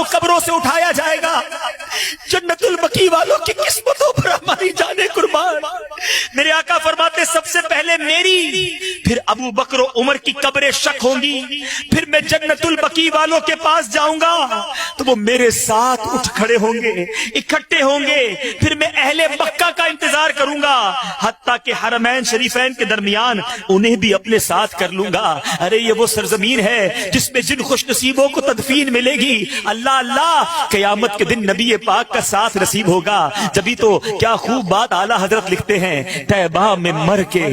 को कब्रों से उठाया जाएगा। जन्नतुल बकी वालों की किस्मतों पर हमारी जाने कुर्बान। मेरे आका फरमाते सबसे पहले मेरी, फिर अबू बकर और उमर की कब्रें शक होंगी, फिर मैं जन्नतुल बकी वालों के पास जाऊंगा तो वो मेरे साथ उठ खड़े होंगे, इकट्ठे होंगे, फिर मैं अहले मक्का का इंतजार करूंगा हत्ता के हरमैन शरीफैन के दरमियान उन्हें भी अपने साथ कर लूंगा। अरे ये वो सरजमीन है जिसमें जिन खुश नसीबों को तदफीन मिलेगी। अल्लाह अल्लाह, क़यामत के दिन नबी पाक का साथ नसीब होगा। जभी तो क्या खूब बात आला हजरत लिखते हैं, तैबा में मर के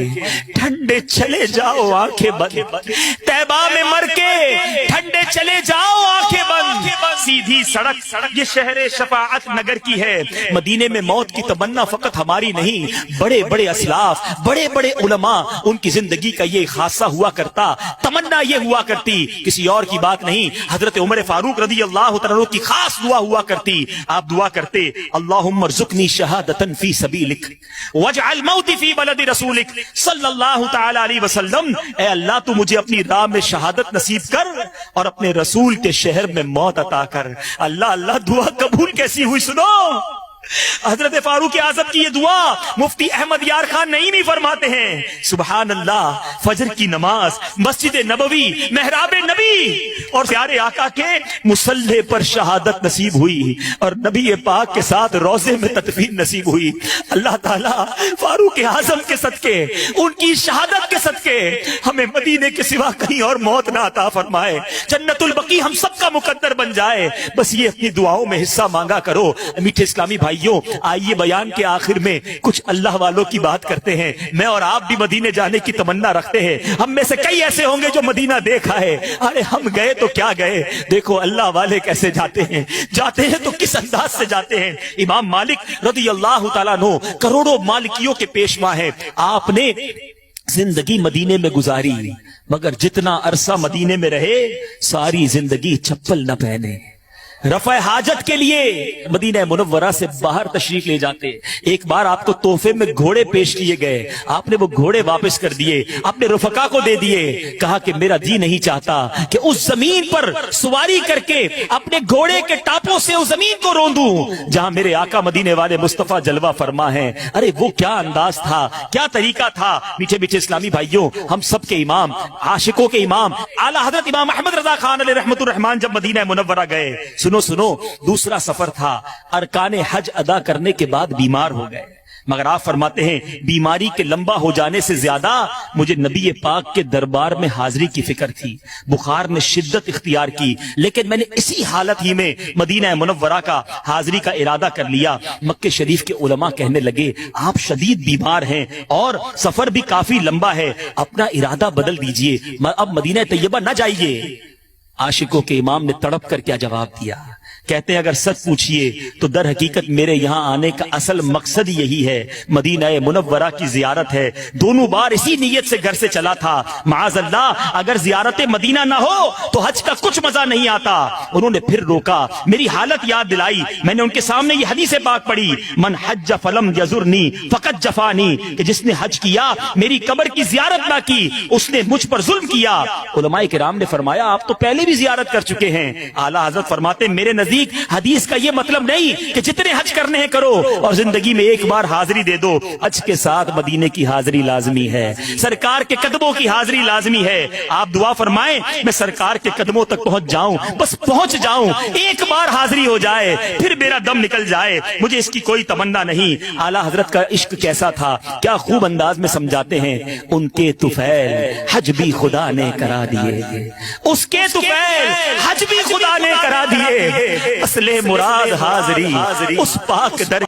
ठंडे चले जाओ आंखें बंद, तैबा में मर के ठंडे चले जाओ आंखें बंद। सीधी सड़क ये शहर शफाअत नगर की है। मदीने में मौत की तमन्ना फकत हमारी नहीं, बड़े बड़े असलाफ, बड़े बड़े उलमा, उनकी जिंदगी का ये खासा हुआ करता, तमन्ना ये हुआ करती, किसी और की बात नहीं। हजरत उमर फारूक रदी अल्लाह तआला अन्हु की खास दुआ हुआ करती। आप दुआ करते, अल्लाहुम्मा रज़ुक़नी शहादतन फी सबीलिक वजअल मौती फी बलदि रसूलिक सल्लल्लाहु तआला अलैहि वसल्लम। ए अल्लाह, तू मुझे अपनी राह में शहादत नसीब कर और अपने रसूल के शहर में मौत अता कर। अल्लाह अल्लाह, दुआ कबूल कैसी हुई सुनो। हजरत फारूक आज़म की ये दुआ मुफ्ती अहमद यार खान नईमी फरमाते हैं, सुबहान अल्लाह, फजर की नमाज, मस्जिद नबवी, मेहराब नबी और प्यारे आका के मुसल्ले पर शहादत नसीब हुई और नबी पाक के साथ रोजे में तदफीन नसीब हुई। अल्लाह ताला फारूक आज़म के सदके, उनकी शहादत के सदके हमें मदीने के सिवा कहीं और मौत ना अता फरमाए। जन्नतुल बकी हम सबका मुकद्दर बन जाए। बस ये अपनी दुआओं में हिस्सा मांगा करो। मीठे इस्लामी भाइयों, आइए बयान के आखिर में कुछ अल्लाह वालों की बात करते हैं। मैं और आप भी मदीने जाने की तमन्ना रखते हैं। हम में से कई ऐसे होंगे जो मदीना देखा है। अरे हम गए तो क्या गए, देखो अल्लाह वाले कैसे जाते हैं, जाते हैं तो किस अंदाज से जाते हैं। इमाम मालिक रज़ी अल्लाह तआला अन्हु करोड़ों मालिकियों के पेशवा हैं। आपने जिंदगी मदीने में गुजारी, मगर जितना अरसा मदीने में रहे सारी जिंदगी चप्पल न पहने। रफ़ा हाजत के लिए मदीना मुनव्वरा से बाहर तशरीफ ले जाते। एक बार आपको तोहफे में घोड़े पेश किए गए, आपने वो घोड़े वापस कर दिए, अपने रुफका को दे दिए। कहा कि मेरा जी नहीं चाहता कि उस जमीन पर सवारी करके अपने घोड़े के टापों से उस जमीन को रोंदूं जहां मेरे आका मदीने वाले मुस्तफा जलवा फरमा है। अरे वो क्या अंदाज था, क्या तरीका था। मीठे मीठे इस्लामी भाइयों, हम सब के इमाम, आशिकों के इमाम आला हजरत इमाम अहमद रजा खान अलैहि रहमतुर रहमान जब मदीना मुनव्वरा गए, सुनो सुनो, दूसरा सफर था, अरकाने हज अदा करने के बाद बीमार हो गए। मगर आप फरमाते हैं बीमारी के लंबा हो जाने से ज्यादा मुझे नबी पाक के दरबार में हाजिरी की फिक्र थी। बुखार ने शिद्दत इख्तियार की, लेकिन मैंने इसी हालत ही में मदीना मुनव्वरा का हाजिरी का इरादा कर लिया। मक्के शरीफ के उलमा कहने लगे, आप शदीद बीमार हैं और सफर भी काफी लंबा है, अपना इरादा बदल दीजिए, अब मदीना तैयबा न जाइए। आशिकों के इमाम ने तड़प कर क्या जवाब दिया, कहते हैं अगर सच पूछिए तो दर हकीकत मेरे यहाँ आने का असल मकसद यही है, मदीना मुनव्वरा की जियारत है। दोनों बार इसी नीयत से घर से चला था। माअज़ल्लाह, अगर जियारत मदीना ना हो तो हज का कुछ मजा नहीं आता। उन्होंने फिर रोका, मेरी हालत याद दिलाई। मैंने उनके सामने ये हदीस पाक पढ़ी, मन हज फलम यजुरनी फकत जफानी, कि जिसने हज किया मेरी कब्र की जियारत ना की उसने मुझ पर जुल्म किया। उलमाए किराम ने फरमाया, आप तो पहले भी जियारत कर चुके हैं। आला हजरत फरमाते, मेरे नजदीक हदीस का ये मतलब नहीं कि जितने हज करने हैं करो और जिंदगी में एक बार हाजिरी दे दो। हज के साथ मदीने की हाजिरी लाजमी है, सरकार के कदमों की हाजिरी लाजमी है। आप दुआ फरमाएं मैं सरकार के कदमों तक पहुंच जाऊं, बस पहुंच जाऊं, एक बार हाजिरी हो जाए फिर मेरा दम निकल जाए, मुझे इसकी कोई तमन्ना नहीं। आला हजरत का इश्क कैसा था, क्या खूब अंदाज में समझाते हैं। उनके तुफैल हज भी खुदा ने करा दिए, उसके तुफैल हज भी खुदा ने करा दिए। असले मुराद हाजिरी उस पाक दर